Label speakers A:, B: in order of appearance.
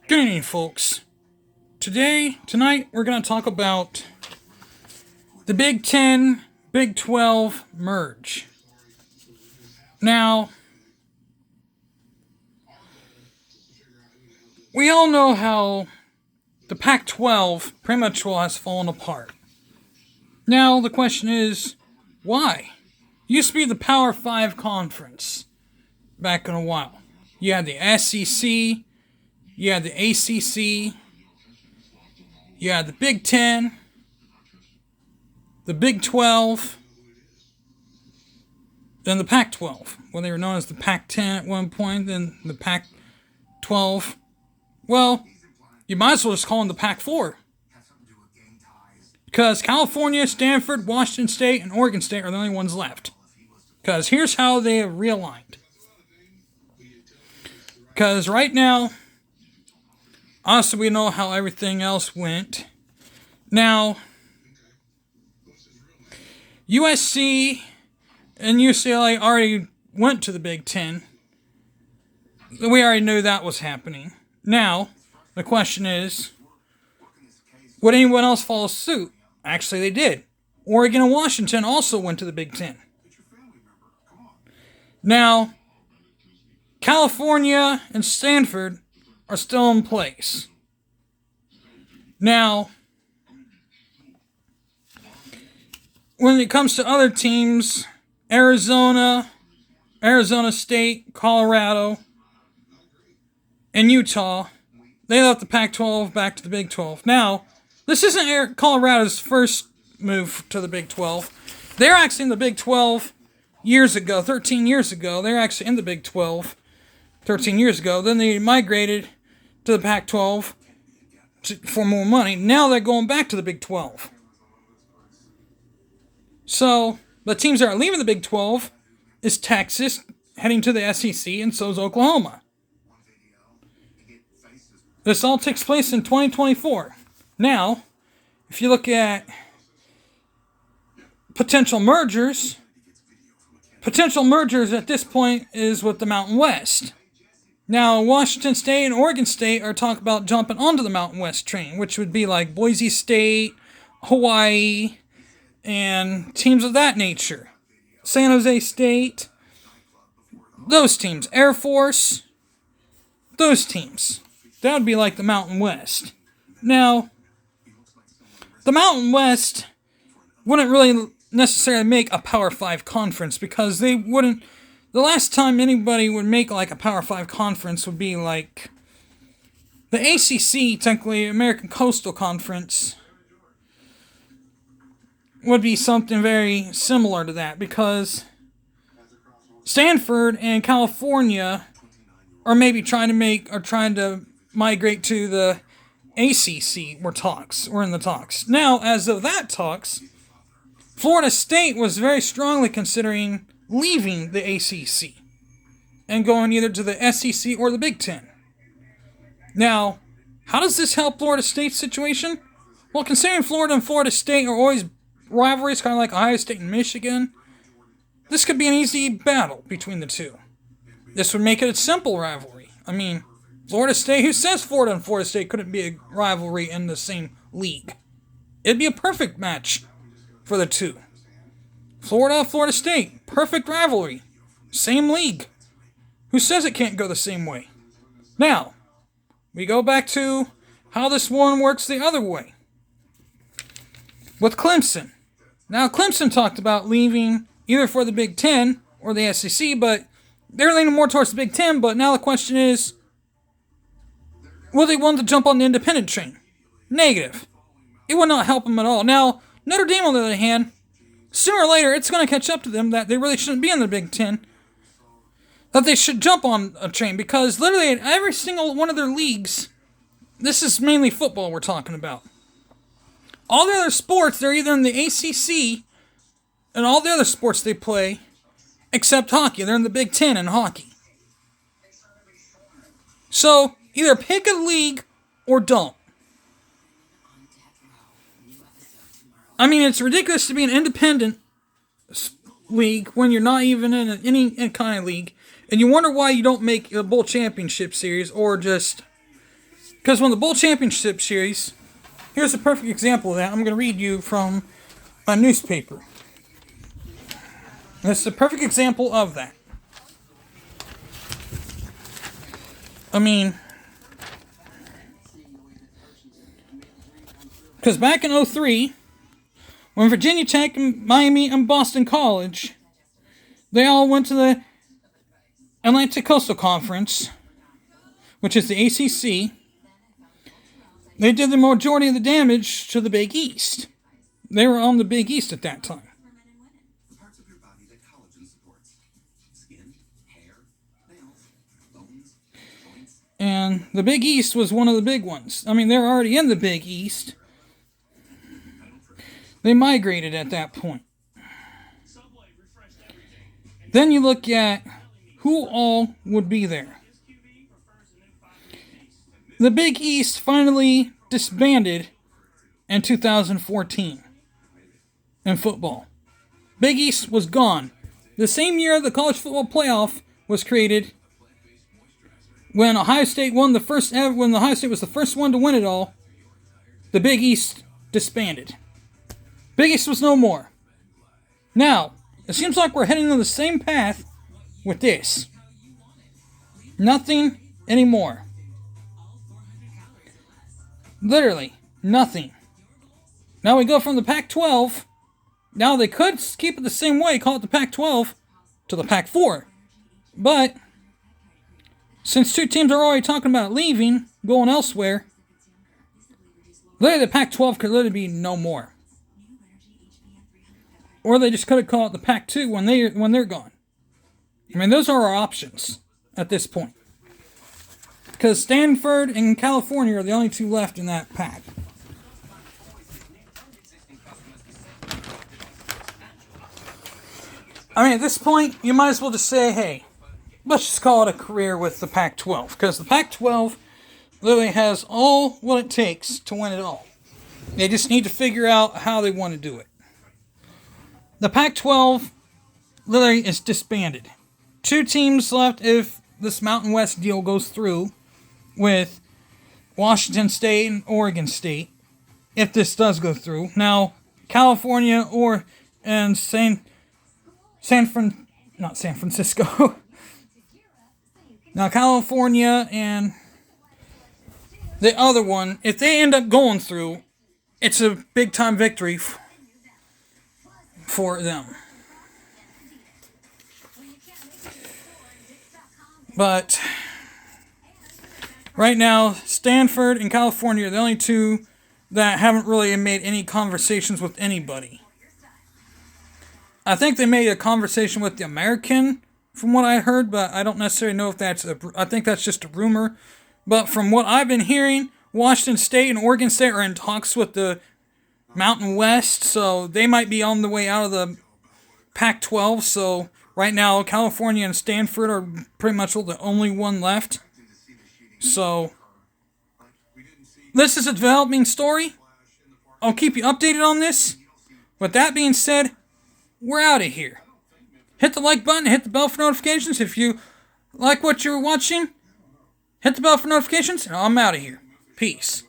A: Good evening, folks. Tonight, we're going to talk about the Big 10, Big 12 merge. Now, we all know how the Pac-12 pretty much has fallen apart. Now, the question is, why? It used to be the Power 5 conference back in a while. You had the SEC, you had the ACC, you had the Big 10, the Big 12, then the Pac-12. Well, they were known as the Pac-10 at one point, then the Pac-12. Well, you might as well just call them the Pac-4. Because California, Stanford, Washington State, and Oregon State are the only ones left. Because here's how they have realigned. Because right now, honestly, we know how everything else went. Now, USC and UCLA already went to the Big Ten. We already knew that was happening. Now, the question is, would anyone else follow suit? Actually, they did. Oregon and Washington also went to the Big Ten. Now, California and Stanford are still in place. Now, when it comes to other teams, Arizona State, Colorado, and Utah, they left the Pac-12 back to the Big 12. Now, this isn't Colorado's first move to the Big 12. They're actually in the Big 12 years ago, 13 years ago. They're actually in the Big 12 13 years ago. Then they migrated to the Pac-12 for more money. Now they're going back to the Big 12. So, the teams that are leaving the Big 12 is Texas, heading to the SEC, and so is Oklahoma. This all takes place in 2024. Now, if you look at potential mergers at this point is with the Mountain West. Now, Washington State and Oregon State are talking about jumping onto the Mountain West train, which would be like Boise State, Hawaii, and teams of that nature. San Jose State, those teams. Air Force, those teams. That would be like the Mountain West. Now, the Mountain West wouldn't really necessarily make a Power 5 conference because they wouldn't. The last time anybody would make like a Power 5 conference would be like the ACC, technically American Coastal Conference, would be something very similar to that because Stanford and California are maybe trying to migrate to the ACC. We're in the talks. Now, as of that talks, Florida State was very strongly considering leaving the ACC and going either to the SEC or the Big Ten. Now, how does this help Florida State's situation? Well, considering Florida and Florida State are always rivalries, kind of like Ohio State and Michigan, this could be an easy battle between the two. This would make it a simple rivalry. I mean, Florida State, who says Florida and Florida State couldn't be a rivalry in the same league? It'd be a perfect match for the two. Florida State, perfect rivalry. Same league. Who says it can't go the same way? Now, we go back to how this one works the other way. With Clemson. Now, Clemson talked about leaving either for the Big Ten or the SEC, but they're leaning more towards the Big Ten, but now the question is, will they want to jump on the independent train? Negative. It would not help them at all. Now, Notre Dame, on the other hand, sooner or later, it's going to catch up to them that they really shouldn't be in the Big Ten. That they should jump on a train because literally in every single one of their leagues, this is mainly football we're talking about. All the other sports, they're either in the ACC and all the other sports they play, except hockey. They're in the Big Ten in hockey. So, either pick a league or don't. I mean, it's ridiculous to be an independent league when you're not even in any kind of league. And you wonder why you don't make a bowl championship series or just Because when the Bowl Championship Series, here's a perfect example of that. I'm going to read you from a newspaper. This is a perfect example of that. I mean, because back in 2003, when Virginia Tech, and Miami, and Boston College, they all went to the Atlantic Coastal Conference, which is the ACC, they did the majority of the damage to the Big East. They were on the Big East at that time. And the Big East was one of the big ones. I mean, they were already in the Big East. They migrated at that point. Then you look at who all would be there. The Big East finally disbanded in 2014 in football. Big East was gone. The same year the college football playoff was created, when Ohio State won the first ever, when Ohio State was the first one to win it all, the Big East disbanded. Big East was no more. Now, it seems like we're heading on the same path with this. Nothing anymore. Literally, nothing. Now we go from the Pac-12. Now they could keep it the same way, call it the Pac-12, to the Pac-4. But since two teams are already talking about leaving, going elsewhere, literally the Pac-12 could literally be no more. Or they just could have called it the Pac-2 when they're gone. I mean, those are our options at this point. Because Stanford and California are the only two left in that pack. I mean, at this point, you might as well just say, hey, let's just call it a career with the Pac-12. Because the Pac-12 literally has all what it takes to win it all. They just need to figure out how they want to do it. The Pac-12 literally is disbanded. Two teams left if this Mountain West deal goes through with Washington State and Oregon State, if this does go through. Now, California and not San Francisco. Now, California and the other one, if they end up going through, it's a big-time victory for them. But right now, Stanford and California are the only two that haven't really made any conversations with anybody. I think they made a conversation with the American, from what I heard, but I don't necessarily know if I think that's just a rumor. But from what I've been hearing, Washington State and Oregon State are in talks with the Mountain West, so they might be on the way out of the Pac-12. So right now, California and Stanford are pretty much the only one left. So this is a developing story. I'll keep you updated on this. With that being said, we're out of here. Hit the like button, hit the bell for notifications. If you like what you're watching, hit the bell for notifications, and I'm out of here. Peace.